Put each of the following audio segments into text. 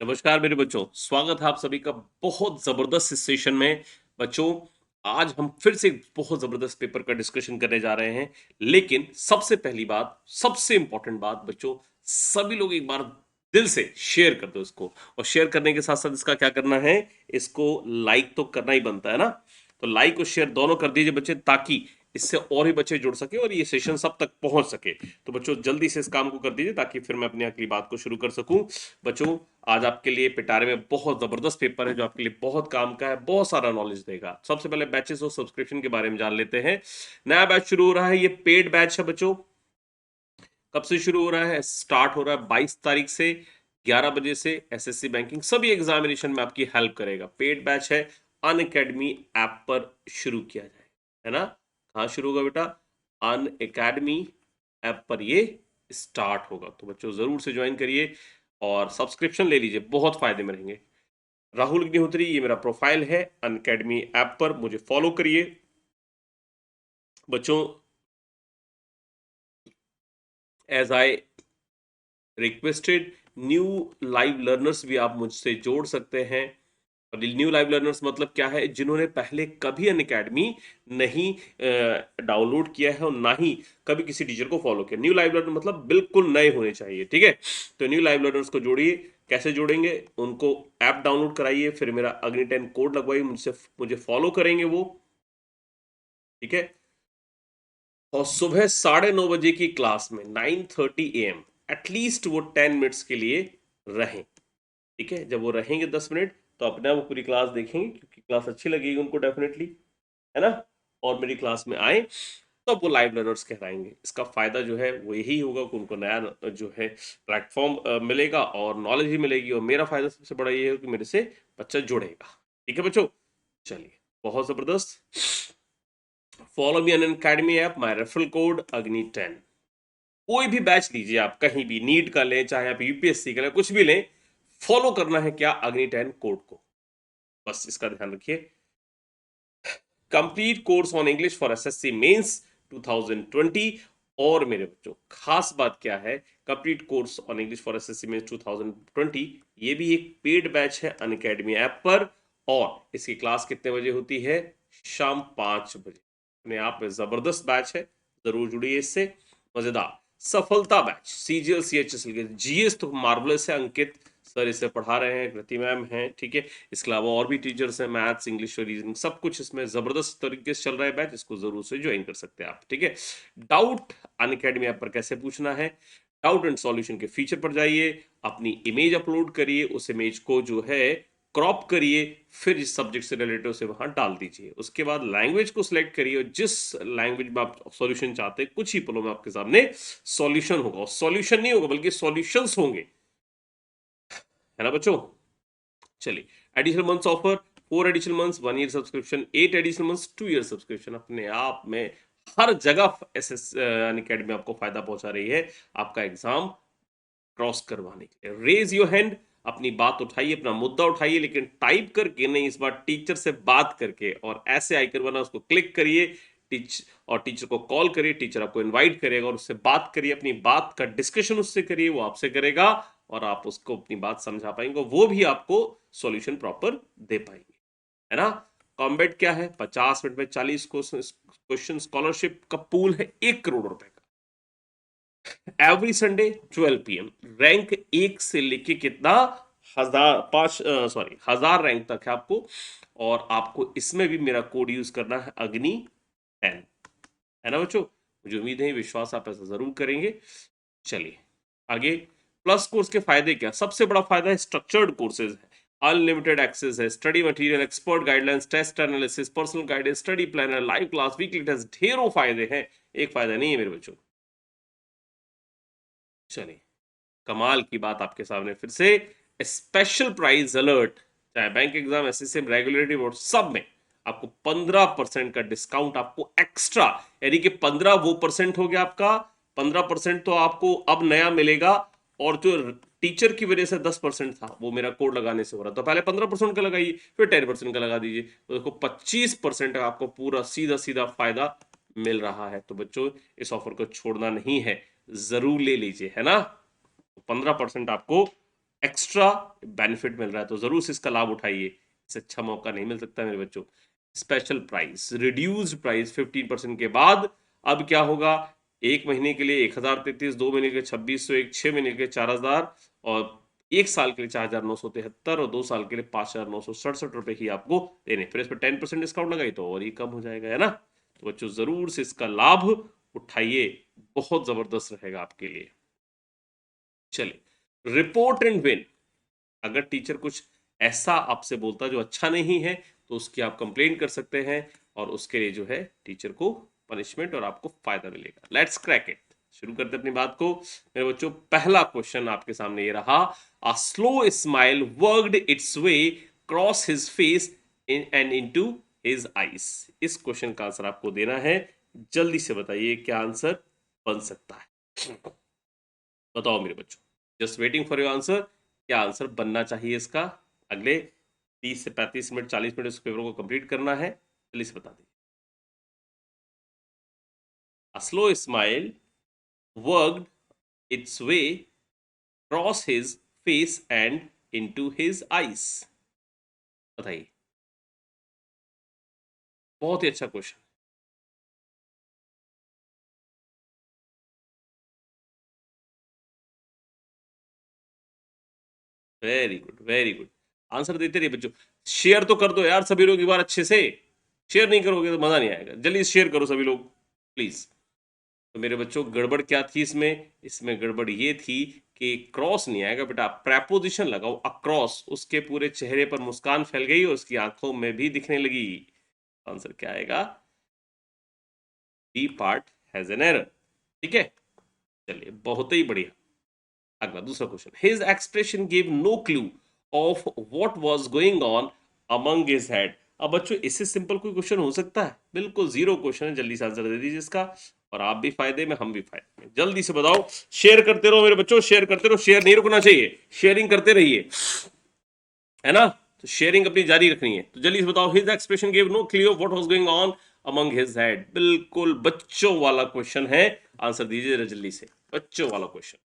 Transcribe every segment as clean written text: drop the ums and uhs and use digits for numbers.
नमस्कार मेरे बच्चों, स्वागत है आप सभी का बहुत जबरदस्त इस सेशन में। बच्चों, आज हम फिर से एक बहुत जबरदस्त पेपर का डिस्कशन करने जा रहे हैं। लेकिन सबसे पहली बात, सबसे इंपॉर्टेंट बात बच्चों, सभी लोग एक बार दिल से शेयर कर दो इसको। और शेयर करने के साथ साथ इसका क्या करना है, इसको लाइक तो करना ही बनता है ना। तो लाइक और शेयर दोनों कर दीजिए बच्चे, ताकि इससे और भी बच्चे जुड़ सके और ये सेशन सब तक पहुंच सके। तो बच्चों जल्दी से इस काम को कर दीजिए, ताकि फिर मैं अपनी अगली बात को शुरू कर सकूं। बच्चों, आज आपके लिए पिटारे में बहुत जबरदस्त पेपर है, जो आपके लिए बहुत काम का है, बहुत सारा नॉलेज देगा। सबसे पहले बैचेस और सब्सक्रिप्शन के बारे में जान लेते हैं। नया बैच शुरू हो रहा है, ये पेड बैच है बच्चों। कब से शुरू हो रहा है? स्टार्ट हो रहा है 22 तारीख से 11 बजे से। एसएससी बैंकिंग सभी एग्जामिनेशन में आपकी हेल्प करेगा। पेड बैच है, अन अकेडमी ऐप पर शुरू किया जाए, है ना। कहाँ शुरू होगा बेटा? अन अकेडमी ऐप पर ये स्टार्ट होगा। तो बच्चों जरूर से ज्वाइन करिए और सब्सक्रिप्शन ले लीजिए, बहुत फायदे में रहेंगे। राहुल अग्निहोत्री, ये मेरा प्रोफाइल है अन अकेडमी ऐप पर, मुझे फॉलो करिए। बच्चों, as I requested, new live learners भी आप मुझसे जोड़ सकते हैं। और न्यू लाइव लर्नर्स मतलब क्या है? जिन्होंने पहले कभी अन अकेडमी नहीं डाउनलोड किया है और ना ही कभी किसी टीचर को फॉलो किया। न्यू लाइव लर्नर मतलब बिल्कुल नए होने चाहिए, ठीक है। तो न्यू लाइव लर्नर्स को जोड़िए। कैसे जोड़ेंगे? उनको ऐप डाउनलोड कराइए, फिर मेरा अग्नि 10 कोड लगवाइए, मुझे फॉलो करेंगे वो, ठीक है। और सुबह 9:30 बजे की क्लास में 9:30 AM एटलीस्ट वो 10 मिनट्स के लिए रहें, ठीक है। जब वो रहेंगे 10 मिनट, तो अपने आप वो पूरी क्लास देखेंगे, क्योंकि क्लास अच्छी लगेगी उनको डेफिनेटली, है ना। और मेरी क्लास में आए तो वो लाइव लर्नर्स कहलाएंगे। इसका फायदा जो है वो यही होगा कि उनको नया जो है प्लेटफॉर्म मिलेगा और नॉलेज भी मिलेगी। और मेरा फायदा सबसे बड़ा ये है कि मेरे से बच्चा जुड़ेगा, ठीक है बच्चों। चलिए, बहुत जबरदस्त। Follow me Unacademy app, my referral code Agni 10। कोई भी बैच लीजिए आप, कहीं भी, नीट का लें चाहे आप यूपीएससी का लें, कुछ भी लें, फॉलो करना है क्या? अग्नि 10 कोड को, बस इसका ध्यान रखिए। Complete course on English for SSC mains 2020। और मेरे बच्चों, खास बात क्या है? Complete course on English for SSC mains 2020, ये भी एक पेड बैच है अन अकेडमी ऐप पर। और इसकी क्लास कितने बजे होती है? शाम 5 बजे। अपने आप में जबरदस्त बैच है, जरूर जुड़िए इससे। मजेदार सफलता बैच, सीजीएल सीएचएसएल के जीएस तो मार्वलस है। अंकित सर इसे पढ़ा रहे हैं, कृति मैम हैं, ठीक है। इसके अलावा और भी टीचर्स हैं, मैथ्स, इंग्लिश और रीजनिंग, सब कुछ इसमें जबरदस्त तरीके से चल रहा है बैच। इसको जरूर से ज्वाइन कर सकते हैं आप, ठीक है। डाउट अन अकेडमी ऐप पर कैसे पूछना है? डाउट एंड सॉल्यूशन के फीचर पर जाइए, अपनी इमेज अपलोड करिए, उस इमेज को जो है क्रॉप करिए, फिर इस सब्जेक्ट से रिलेटेड उसे वहां डाल दीजिए। उसके बाद लैंग्वेज को सिलेक्ट करिए, और जिस लैंग्वेज में आप सॉल्यूशन चाहते हैं, कुछ ही पलों में आपके सामने सॉल्यूशन होगा। सॉल्यूशन नहीं होगा बल्कि सॉल्यूशंस होंगे, है ना बच्चों। चलिए, additional months offer, 4 additional months 1 year subscription, 8 additional months 2 year subscription. अपने आप में हर जगह एस एस अकेडमी आपको फायदा पहुंचा रही है, आपका एग्जाम क्रॉस करवाने के लिए। रेज योर हैंड, अपनी बात उठाइए, अपना मुद्दा उठाइए, लेकिन टाइप करके नहीं, इस बार टीचर से बात करके। और ऐसे आइकन बना, उसको क्लिक करिए, और टीचर को कॉल करिए, टीचर आपको इनवाइट करेगा और उससे बात करिए, अपनी बात का डिस्कशन उससे करिए, वो आपसे करेगा और आप उसको अपनी बात समझा पाएंगे, वो भी आपको सॉल्यूशन प्रॉपर दे पाएंगे, है ना। कॉम्बेट क्या है? 50 मिनट में 40 क्वेश्चन, स्कॉलरशिप का पूल है 1 करोड़ रुपए का। एवरी संडे 12 PM, रैंक 1 से लेके कितना, 1000 रैंक तक है आपको। और आपको इसमें भी मेरा कोड यूज करना है अग्नि 10, है ना बच्चों। मुझे उम्मीद है, विश्वास आप ऐसा जरूर करेंगे। चलिए आगे। प्लस कोर्स के फायदे क्या? सबसे बड़ा फायदा है स्ट्रक्चर्ड कोर्सेज है, अनलिमिटेड एक्सेस है, study material, expert guidelines, test analysis, personal guidance, study planner, live class, weekly test, ढेरों फायदे हैं। एक फायदा नहीं है मेरे बच्चों। चलिए, कमाल की बात आपके सामने फिर से, स्पेशल प्राइज अलर्ट, चाहे bank exam, SSC, regulatory board, सब में आपको 15% का डिस्काउंट, आपको एक्स्ट्रा, यानी कि 15 वो परसेंट हो गया आपका, 15% तो आपको अब नया मिलेगा। और जो टीचर की वजह से 10% था, वो मेरा कोड लगाने से हो रहा, तो पहले 15% का लगाइए, फिर 10% का लगा दीजिए, तो देखो 25% का आपको पूरा सीधा सीधा फायदा मिल रहा है। तो बच्चों, इस ऑफर को छोड़ना नहीं है, जरूर ले लीजिए, है ना। 15% आपको एक्स्ट्रा बेनिफिट मिल रहा है तो जरूर से इसका लाभ उठाइए। इससे अच्छा मौका नहीं मिल सकता मेरे बच्चों। स्पेशल प्राइस, रिड्यूस्ड प्राइस 15% के बाद अब क्या होगा, एक महीने के लिए 1033, 2 महीने के लिए 2601, 6 महीने के लिए 4000 और एक साल के लिए 4973 और 2 साल के लिए 5967 रुपए ही आपको देने। फिर इस पर 10% डिस्काउंट लगाई तो और ही कम हो जाएगा, है ना। तो बच्चों जरूर से इसका लाभ उठाइए, बहुत जबरदस्त रहेगा आपके लिए। चलिए, रिपोर्ट एंड विन। अगर टीचर कुछ ऐसा आपसे बोलता जो अच्छा नहीं है तो उसकी आप कंप्लेंट कर सकते हैं और उसके लिए जो है टीचर को पनिशमेंट और आपको फायदा मिलेगा। Let's crack it. शुरू करते हैं अपनी बात को मेरे बच्चों। पहला क्वेश्चन आपके सामने ये रहा, a slow smile worked it's way cross his face and into his eyes. इस क्वेश्चन का आंसर आपको देना है। जल्दी से बताइए क्या आंसर बन सकता है। बताओ मेरे बच्चों, just waiting for your answer. क्या आंसर बनना चाहिए इसका? अगले 30 से 35 मिनट, 40 मिनट इस पेपर को कंप्लीट करना है। जल्दी से बता दीजिए। A slow smile worked its way across his face and into his eyes। बताइए। बहुत ही अच्छा question. Very good, very good. Answer देते रहिए बच्चों। शेयर तो कर दो यार सभी लोग एक बार अच्छे से। शेयर नहीं करोगे तो मजा नहीं आएगा। जल्दी शेयर करो सभी लोग प्लीज। तो मेरे बच्चों गड़बड़ क्या थी इसमें? इसमें गड़बड़ ये थी कि क्रॉस नहीं आएगा बेटा, प्रेपोजिशन लगाओ अक्रॉस। उसके पूरे चेहरे पर मुस्कान फैल गई और उसकी आंखों में भी दिखने लगी। आंसर क्या आएगा? B part has an error. ठीक है, चलिए बहुत ही बढ़िया। अगला दूसरा question, his expression give no clue of what was going on among his head. अब बच्चों इससे सिंपल कोई क्वेश्चन हो सकता है? बिल्कुल जीरो क्वेश्चन है। जल्दी से आंसर दे दीजिए इसका, और आप भी फायदे में हम भी फायदे में। जल्दी से बताओ। शेयर करते रहो मेरे बच्चों, शेयर करते रहो। शेयर नहीं रुकना चाहिए, शेयरिंग करते रहिए, है ना। तो शेयरिंग अपनी जारी रखनी है। तो जल्दी से बताओ, his expression give no clue of what was going on among his head. बिल्कुल बच्चों वाला क्वेश्चन है। आंसर दीजिए जरा जल्दी से, बच्चों वाला क्वेश्चन।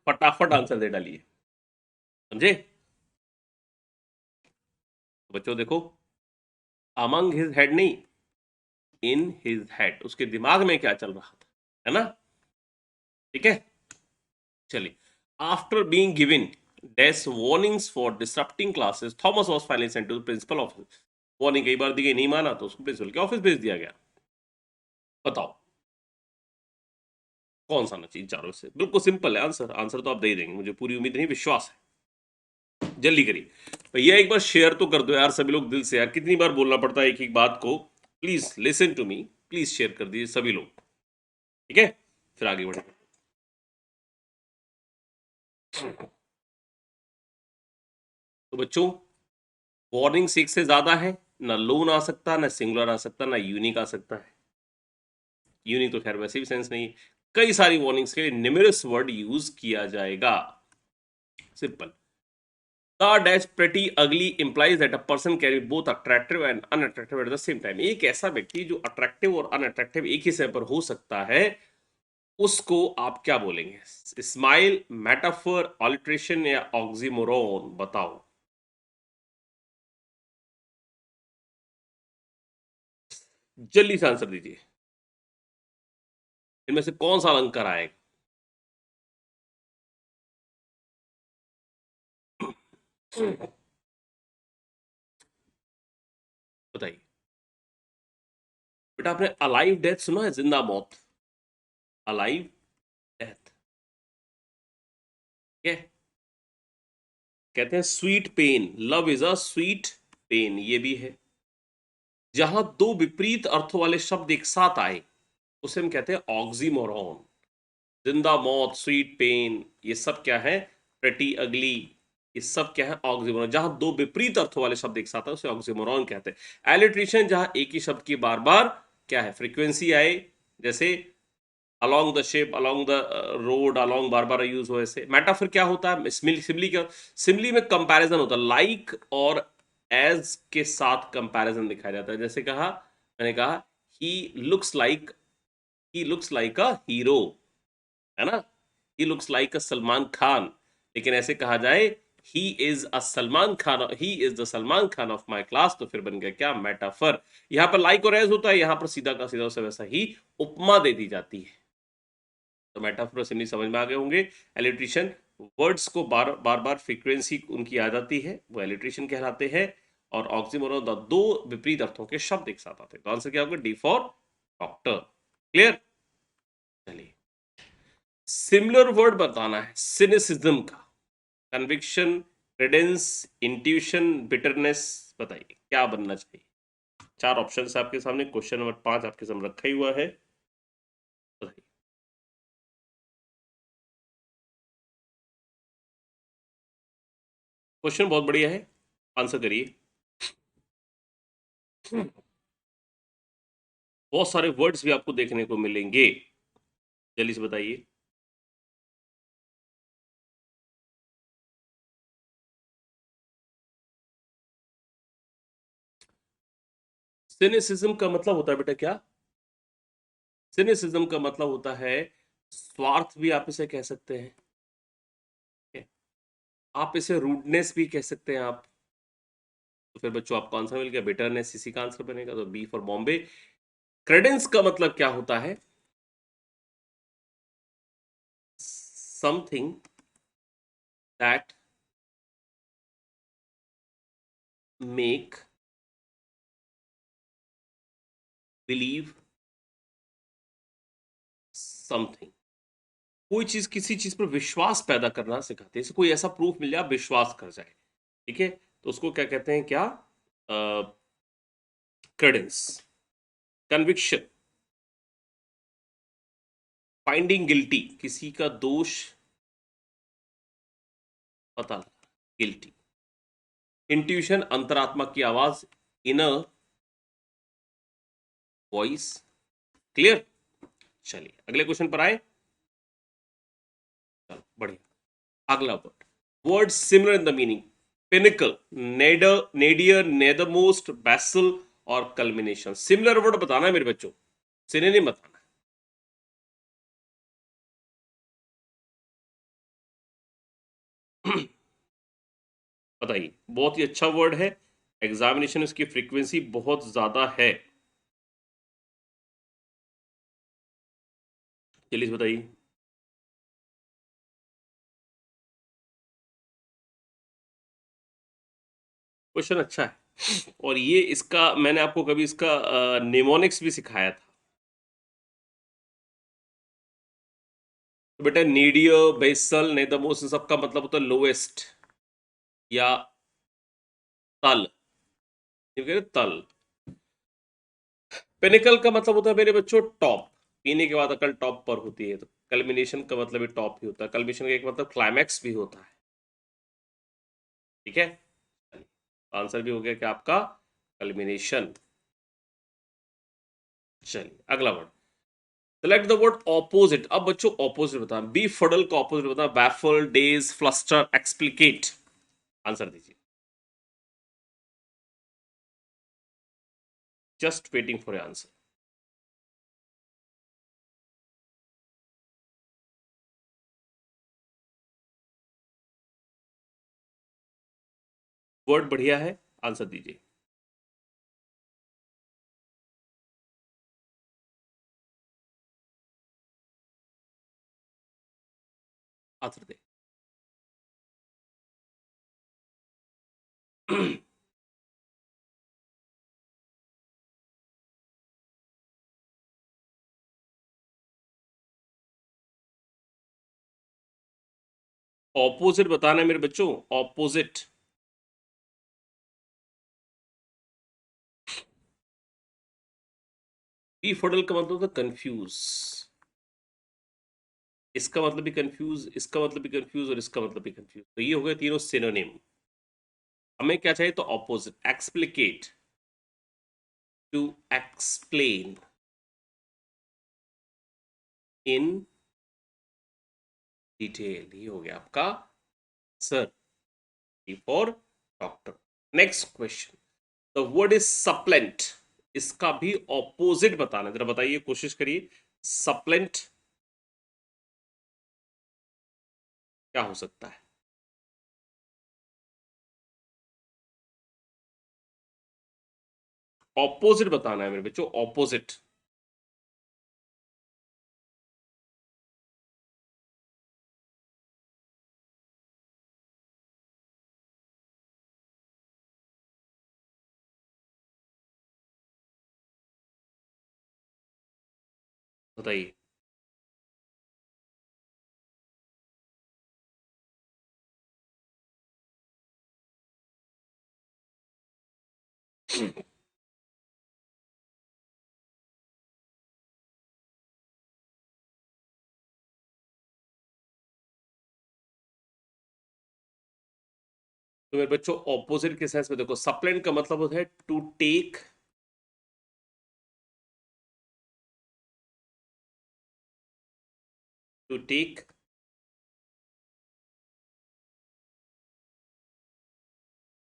फटाफट आंसर दे डालिए, समझे। तो बच्चों देखो, अमंग हिज हेड नहीं, इन हिज हेड, उसके दिमाग में क्या चल रहा था, है ना। ठीक है, चलिए। After being given these warnings for disrupting classes, Thomas was finally sent to the principal office. Warning कई बार दी गई, नहीं माना तो उसको प्रिंसिपल के ऑफिस भेज दिया गया। बताओ कौन सा आना चाहिए चारों से? बिल्कुल सिंपल है आंसर। आंसर तो आप दे ही देंगे, मुझे पूरी उम्मीद नहीं, विश्वास है। जल्दी करिए भैया, एक बार शेयर तो कर दो यार सभी लोग दिल से। यार कितनी बार बोलना पड़ता है एक एक बात को। Please listen to me, please share कर दीजिए सभी लोग। ठीक है, फिर आगे बढ़ेंगे। तो बच्चों, वार्निंग सिक्स से ज्यादा है ना, लोन आ सकता ना, सिंगुलर आ सकता ना, यूनिक आ सकता है। यूनिक तो खैर वैसे भी सेंस नहीं है। कई सारी वार्निंग्स के लिए न्यूमेरस वर्ड यूज किया जाएगा। सिंपल, द डैश प्रेटी अगली implies that a person can be both attractive and unattractive at the same time। एक ऐसा व्यक्ति जो अट्रैक्टिव और अनअट्रैक्टिव एक ही समय पर हो सकता है, उसको आप क्या बोलेंगे? स्माइल, मेटाफर, ऑलिट्रेशन या ऑक्सीमोरोन? बताओ जल्दी से आंसर दीजिए। इनमें से कौन सा अलंकार आएगा? बताइए बेटा। आपने अलाइव डेथ सुना है? जिंदा मौत, अलाइव डेथ। क्या कहते हैं? Sweet pain, love is a sweet pain, ये भी है। जहां दो विपरीत अर्थों वाले शब्द एक साथ आए उसे हम कहते हैं ऑक्सीमोरॉन। जिंदा मौत, स्वीट पेन, ये सब क्या है? प्रेटी अगली, ये सब क्या है? ऑक्सीमोरॉन। जहां दो विपरीत अर्थों वाले शब्द एक साथ आए उसे ऑक्सीमोरॉन कहते हैं। एलिट्रेशन, जहां एक ही शब्द की बार बार क्या है? फ्रीक्वेंसी आए, जैसे along the ship, along the road, along bar bar use हो ऐसे। मेटाफर क्या होता है? सिमिली क्या? सिमिली में कंपैरिजन होता है, लाइक और एज के साथ कंपैरिजन दिखाया जाता है। जैसे कहा, मैंने कहा he looks like, he looks like a hero, है ना, ही लुक्स लाइक अ सलमान खान, लेकिन ऐसे कहा जाए he is a Salman Khan, he is the Salman Khan of my class, तो फिर बन गया क्या, मेटाफर। यहाँ पर लाइक और एज होता है, यहाँ पर सीधा का सीधा उसे वैसा ही उपमा दे दी जाती है। तो मेटाफर सिंपली समझ में आ गए होंगे। एलिट्रेशन, वर्ड्स को बार बार बार फ्रीक्वेंसी उनकी आ जाती है, वो एलिट्रेशन कहलाते हैं। और ऑक्सीमोरन, दो विपरीत अर्थों के शब्द एक साथ आते हैं। तो आंसर क्या होगा, डी फॉर डॉक्टर। क्लियर। चलिए, सिमिलर वर्ड बताना है सिनेसिज्म का। कन्विक्शन, क्रेडेंस, इंट्यूशन, बिटरनेस, बताइए क्या बनना चाहिए। चार ऑप्शन है आपके सामने, क्वेश्चन नंबर 5 आपके सामने रखा ही हुआ है, बताइए। क्वेश्चन बहुत बढ़िया है, आंसर करिए। बहुत सारे वर्ड्स भी आपको देखने को मिलेंगे, जल्दी से बताइए। सिनेसिज्म का मतलब होता है बेटा क्या, सिनेसिज्म का मतलब होता है स्वार्थ, भी आप इसे कह सकते हैं, आप इसे रूडनेस भी कह सकते हैं आप। तो फिर बच्चों आपको आंसर मिल गया, बिटरनेस इसी का आंसर बनेगा, तो बी फॉर बॉम्बे। क्रेडेंस का मतलब क्या होता है, something that make believe something, कोई चीज किसी चीज पर विश्वास पैदा करना सिखाती है, जैसे कोई ऐसा प्रूफ मिल जाए आप विश्वास कर जाए, ठीक है, तो उसको क्या कहते हैं, क्या, क्रेडेंस। कन्विक्शन, फाइंडिंग गिल्टी, किसी का दोष पता लगा, गिल्टी। इंट्यूशन, अंतरात्मा की आवाज, इनर वॉइस। क्लियर। चलिए अगले क्वेश्चन पर आए, चलो बढ़िया। अगला word, word similar in the meaning, pinnacle, nadir, nadir, nethermost, basal और कल्मिनेशन। सिमिलर वर्ड बताना है मेरे बच्चों, सिनोनिम बताना है। बताइए, बहुत ही अच्छा वर्ड है, एग्जामिनेशन इसकी फ्रीक्वेंसी बहुत ज्यादा है, चलिए बताइए। क्वेश्चन अच्छा है, और ये इसका मैंने आपको कभी इसका निमोनिक्स भी सिखाया था। तो बेटा नीडियर, बेसल, नेदरमोस्ट, इन सबका मतलब होता है लोएस्ट या तल, ये कह रहे तल। पिनिकल का मतलब होता है मेरे बच्चों टॉप, पीने के बाद अकल टॉप पर होती है, तो कल्मिनेशन का मतलब भी टॉप ही होता है, कल्मिनेशन का एक मतलब क्लाइमैक्स भी होता है, ठीक है। आंसर भी हो गया क्या आपका, कल्मिनेशन। चलिए अगला word, select the word opposite. अब बच्चों ऑपोजिट बताना, बी फडल का ऑपोजिट बताना, baffle, days, fluster, explicate. Answer दीजिए, just waiting for answer. Word बढ़िया है, आंसर दीजिए। आंसर दे। ऑपोजिट बताना है मेरे बच्चों, ऑपोजिट। बी फडल का मतलब होता कंफ्यूज, इसका मतलब भी कंफ्यूज, इसका मतलब भी कंफ्यूज और इसका मतलब भी कंफ्यूज, तो ये हो गए तीनों सिनोनिम। हमें क्या चाहिए, तो opposite, explicate, to explain in detail, ये हो गया आपका sir, for doctor. Next question, the word is supplant, इसका भी ऑपोजिट बताना है, जरा बताइए, कोशिश करिए। सप्लेंट, क्या हो सकता है? ऑपोजिट बताना है मेरे बच्चों, ऑपोजिट। बताइए। तो मेरे बच्चों ऑपोजिट के सेंस में देखो, सप्लेंट का मतलब होता है to take, to take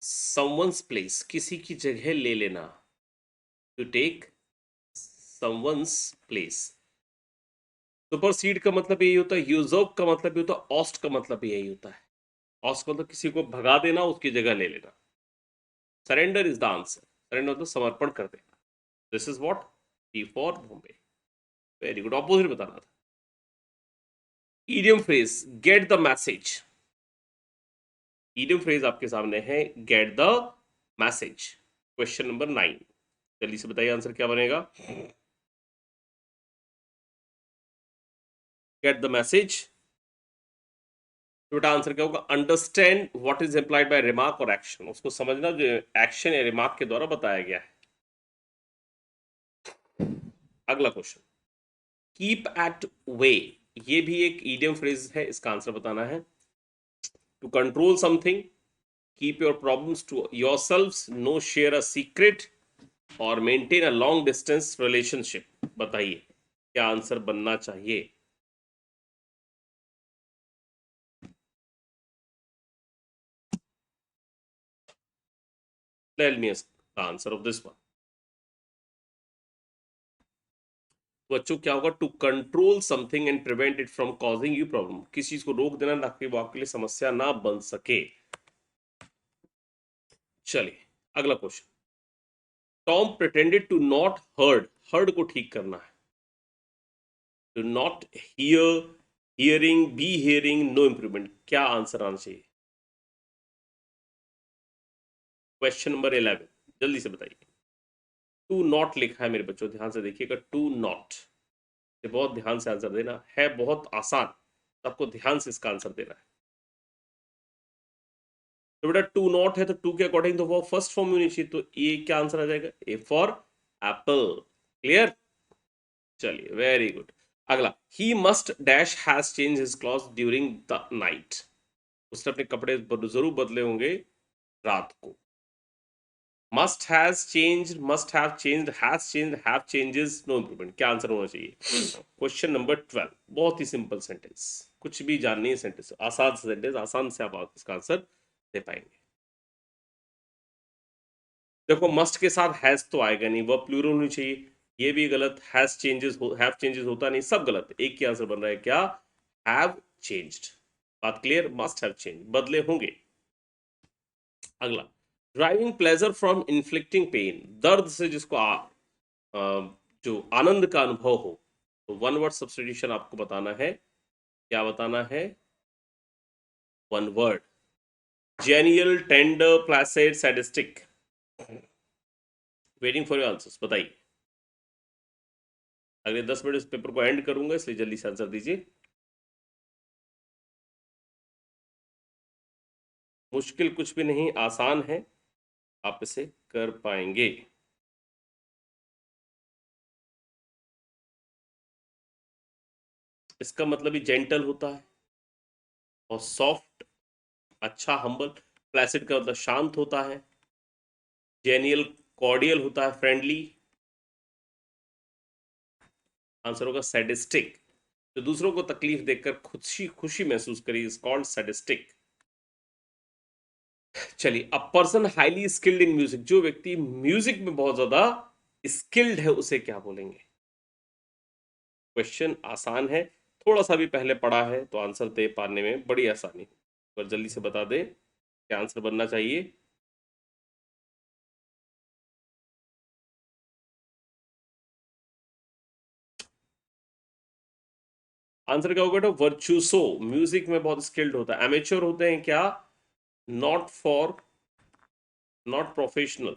someone's place, किसी की जगह ले लेना। To take someone's place. Supersede का मतलब यही होता है, यूजर्व का मतलब ये होता है, ऑस्ट का मतलब यही होता है। ऑस्ट का मतलब किसी को भगा देना, उसकी जगह ले लेना। Surrender is the answer. Surrender मतलब समर्पण कर देना। This is what, T for Bombay. Very good, opposite बताना था। Idiom phrase, get the message. Idiom phrase आपके सामने है, get the message. Question number 9, जल्दी से बताइए आंसर क्या बनेगा। गेट द मैसेज, छोटा आंसर क्या होगा, understand what is implied by remark और एक्शन, उसको समझना जो एक्शन या रिमार्क के द्वारा बताया गया है। अगला क्वेश्चन, कीप एट वे, ये भी एक ईडियम फ्रेज है, इसका आंसर बताना है। To control something, keep your problems to yourselves, no share a secret, और maintain a long distance relationship. बताइए क्या आंसर बनना चाहिए। Tell me the answer of this one. बच्चों क्या होगा, to control something and prevent it from causing you problem, किसी चीज को रोक देना ताकि वो आपके लिए समस्या ना बन सके। चलिए अगला question, Tom pretended to not heard, heard को ठीक करना है। To not hear, hearing, be hearing, no improvement, क्या आंसर आना चाहिए। क्वेश्चन नंबर 11, जल्दी से बताइए। टू नॉट लिखा है मेरे बच्चों, ध्यान से देखिएगा, टू नॉट, ये बहुत ध्यान से आंसर देना है, बहुत आसान, आपको ध्यान से इसका आंसर देना है। तो बेटा टू नॉट है तो टू के अकॉर्डिंग तो वो फर्स्ट फॉर्म में होनी चाहिए, तो ये क्या आंसर आ जाएगा, ए फॉर एप्पल। क्लियर, चलिए वेरी गुड। अगला, he must dash has change his cloth during the night, उसने अपने कपड़े जरूर बदले होंगे रात को। Must has change, must have change, has change, have changes, no improvement, क्या आंसर होना चाहिए। क्वेश्चन नंबर 12, बहुत ही सिंपल सेंटेंस, कुछ भी जाननी है सेंटेंस, आसान सेंटेंस, आसान से आप इसका आंसर दे पाएंगे। देखो मस्ट के साथ हैज तो आएगा नहीं, वह प्लूरल होनी चाहिए, ये भी गलत, हैज चेंजेस हैव चेंजेस होता नहीं, सब गलत, एक ही आंसर बन रहा है क्या, हैव चेंज्ड। बात क्लियर, मस्ट हैव चेंज, बदले होंगे। अगला, driving pleasure from inflicting pain, दर्द से जिसको जो आनंद का अनुभव हो, तो वन वर्ड सब्स्टिट्यूशन आपको बताना है, क्या बताना है, one word, genial, tender, placid, sadistic. Waiting for your answers, बताइए। अगले 10 मिनट इस पेपर को एंड करूंगा, इसलिए जल्दी से आंसर दीजिए। मुश्किल कुछ भी नहीं, आसान है, आप इसे कर पाएंगे। इसका मतलब ही जेंटल होता है और सॉफ्ट, अच्छा, हम्बल। प्लेसिड का मतलब शांत होता है। जेनियल, कॉर्डियल होता है, फ्रेंडली। आंसर होगा सैडिस्टिक, जो दूसरों को तकलीफ देकर खुशी खुशी महसूस करी, इज कॉल्ड सैडिस्टिक। चलिए, a person highly skilled in music, जो व्यक्ति म्यूजिक में बहुत ज्यादा स्किल्ड है, उसे क्या बोलेंगे। क्वेश्चन आसान है, थोड़ा सा भी पहले पढ़ा है तो आंसर दे पाने में बड़ी आसानी है। पर जल्दी से बता दे क्या आंसर बनना चाहिए। आंसर क्या होगा बेटा? वर्चुसो। म्यूजिक में बहुत स्किल्ड होता है। एमेच्योर होते हैं क्या? Not for, not professional.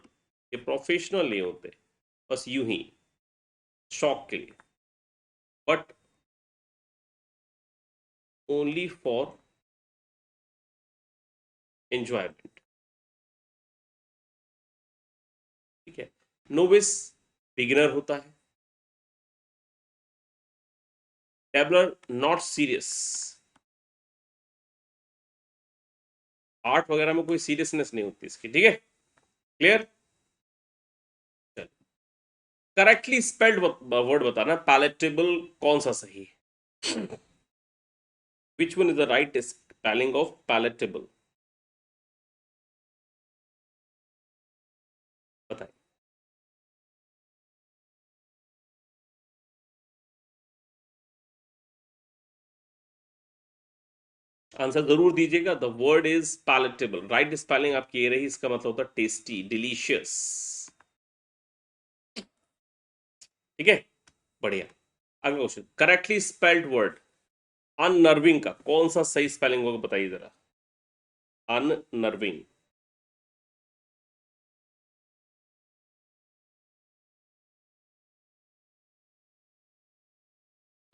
ये प्रोफेशनल नहीं होते, बस यूं ही शौक के लिए, बट ओनली फॉर एंजॉयमेंट। ठीक है। नोविस बिगिनर होता है। Tabular not serious. आर्ट वगैरह में कोई सीरियसनेस नहीं होती इसकी। ठीक है, क्लियर। करेक्टली स्पेल्ड वर्ड बताना। पैलेटेबल कौन सा सही है? विच one is the right spelling of palatable? बताइए। आंसर जरूर दीजिएगा। The word is palatable. Right spelling आपकी ये रही, इसका मतलब होता है टेस्टी, डिलीशियस। ठीक है, बढ़िया। अगला क्वेश्चन, करेक्टली स्पेल्ड वर्ड अननर्विंग का कौन सा सही स्पेलिंग होगा? बताइए जरा। अननर्विंग।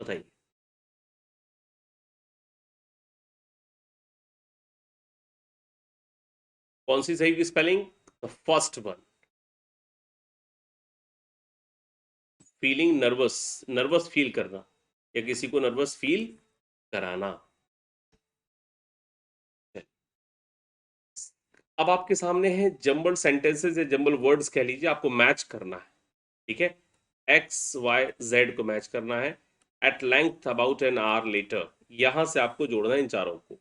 बताइए। कौन सी सही spelling? The first one. Feeling nervous, nervous feel करना या किसी को नर्वस फील कराना। अब आपके सामने है जंबल सेंटेंसेस या जंबल वर्ड्स कह लीजिए, आपको मैच करना है। ठीक है, एक्स वाई जेड को मैच करना है। At length about an hour later, यहां से आपको जोड़ना है इन चारों को।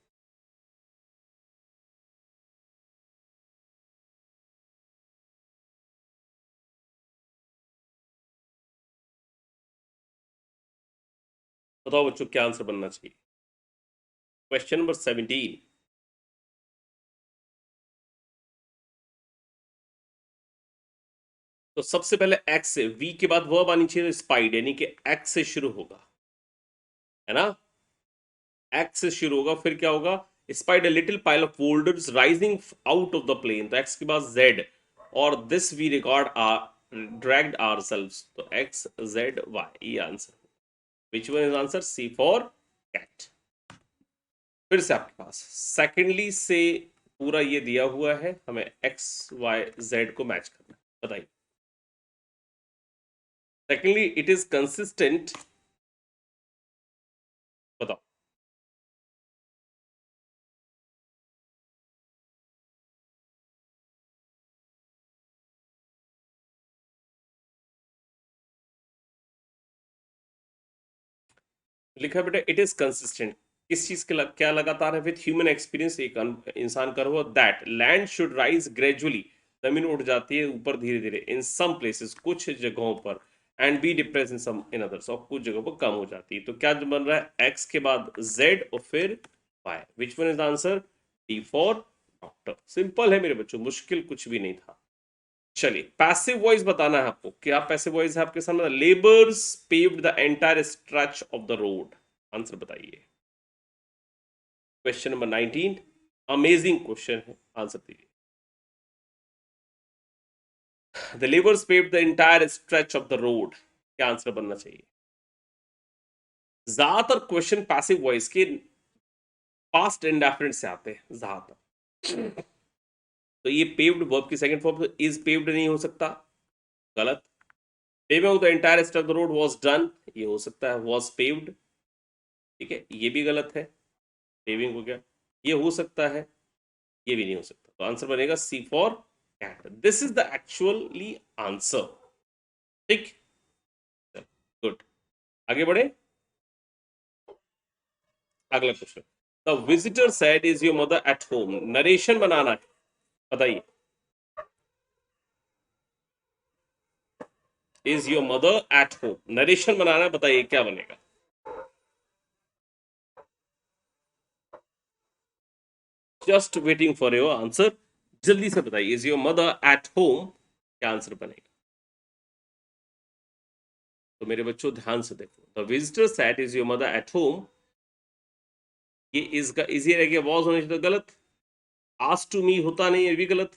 बताओ बच्चों क्या आंसर बनना चाहिए? Question number 17। तो सबसे पहले एक्स से, वी के बाद वर्ब आनी चाहिए, तो स्पाइड यानी कि एक्स से शुरू होगा, है ना? एक्स से शुरू होगा, फिर क्या होगा? Spied a little pile of boulders rising out of the plain, तो एक्स के बाद जेड, और this we record are dragged ourselves, तो एक्स जेड वाई, ये answer. Which one is answer? C for cat. फिर से आपके पास सेकेंडली से पूरा ये दिया हुआ है, हमें एक्स वाई जेड को मैच करना है। बताइए। Secondly it is consistent. बताओ। लिखा है बेटा इट इज कंसिस्टेंट। किस चीज के क्या लगातार है? विथ ह्यूमन एक्सपीरियंस, एक इंसान का हुआ that land should rise gradually, जमीन उठ जाती है ऊपर धीरे धीरे, इन सम प्लेसेस, कुछ जगहों पर, and be depress in some in others, और कुछ जगहों पर कम हो जाती है। तो क्या जो बन रहा है? एक्स के बाद जेड और फिर Y. Which one is answer? D for doctor. Simple है मेरे बच्चों, मुश्किल कुछ भी नहीं था। चलिए, पैसिव वॉइस बताना है आपको। क्या पैसिव वॉइस है आपके सामने? Labours paved the entire stretch of the road. Answer बताइए। क्वेश्चन नंबर 19, अमेजिंग क्वेश्चन है, आंसर दीजिए। The labours paved the entire stretch of the road, क्या आंसर बनना चाहिए? ज्यादातर क्वेश्चन पैसिव वॉइस के पास्ट इंडेफिनिट से आते हैं ज्यादातर। तो ये पेव्ड वर्ब की सेकंड फॉर्म, तो इज पेव्ड नहीं हो सकता, गलत। Paving of the entire stretch of the road was done, ये हो सकता है वाज पेव्ड। ठीक है, ये भी गलत है। पेविंग हो गया, ये हो सकता है, ये भी नहीं हो सकता। तो आंसर बनेगा C for cat. This is the actually answer. ठीक, गुड। आगे बढ़े। अगला question, the visitor said is your mother at home, narration बनाना है। बताइए। Is your mother at home, narration बनाना है, बताइए क्या बनेगा? Just waiting for your answer. जल्दी से बताइए, is your mother at home, क्या आंसर बनेगा? तो मेरे बच्चों ध्यान से देखो, the visitor said is your mother at home, ये इसका इजी रह गया, वॉज होने से तो गलत, आस्क टू मी होता नहीं, ये भी गलत,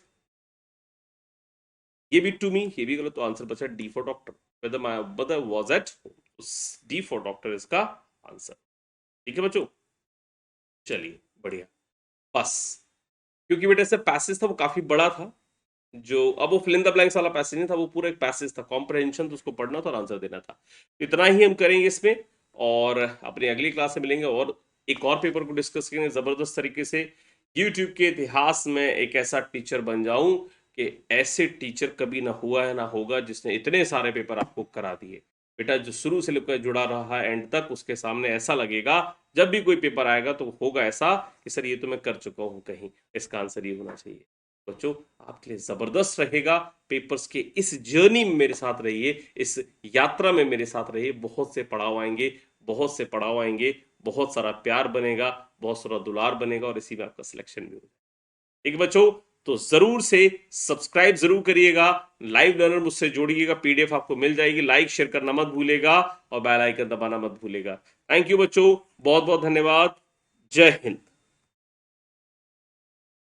ये भी टू मी, ये भी गलत, तो आंसर बचा D for doctor, whether my mother was at home, D for doctor इसका आंसर। ठीक है बच्चों, चलिए बढ़िया। बस, क्योंकि बेटा इससे पैसेज था वो काफी बड़ा था, जो अब वो फिल इन द ब्लैंक्स वाला पैसेज नहीं था, वो पूरा एक पैसेज था, कॉम्प्रहेंशन, तो उसको पढ़ना था और आंसर देना था। इतना ही हम करेंगे इसमें, और अपनी अगली क्लास में मिलेंगे और एक और पेपर को डिस्कस करेंगे जबरदस्त तरीके से। यूट्यूब के इतिहास में एक ऐसा टीचर बन जाऊं कि ऐसे टीचर कभी ना हुआ है ना होगा जिसने इतने सारे पेपर आपको करा दिए। बेटा जो शुरू से लेकर जुड़ा रहा है एंड तक, उसके सामने ऐसा लगेगा जब भी कोई पेपर आएगा तो होगा ऐसा कि सर ये तो मैं कर चुका हूं कहीं, इसका आंसर ये होना चाहिए। बच्चों आपके लिए जबरदस्त रहेगा, पेपर्स के इस जर्नी में मेरे साथ रहिए, इस यात्रा में मेरे साथ रहिए, बहुत से पड़ाव आएंगे, बहुत से पड़ाव आएंगे, बहुत सारा प्यार बनेगा, बहुत सारा दुलार बनेगा, और इसी में आपका सिलेक्शन भी होगा। ठीक है बच्चों, तो जरूर से सब्सक्राइब जरूर करिएगा, लाइव लर्नर मुझसे जोड़िएगा, पीडीएफ आपको मिल जाएगी, लाइक शेयर करना मत भूलेगा और बेल आइकन दबाना मत भूलेगा। थैंक यू बच्चों, बहुत बहुत धन्यवाद, जय हिंद।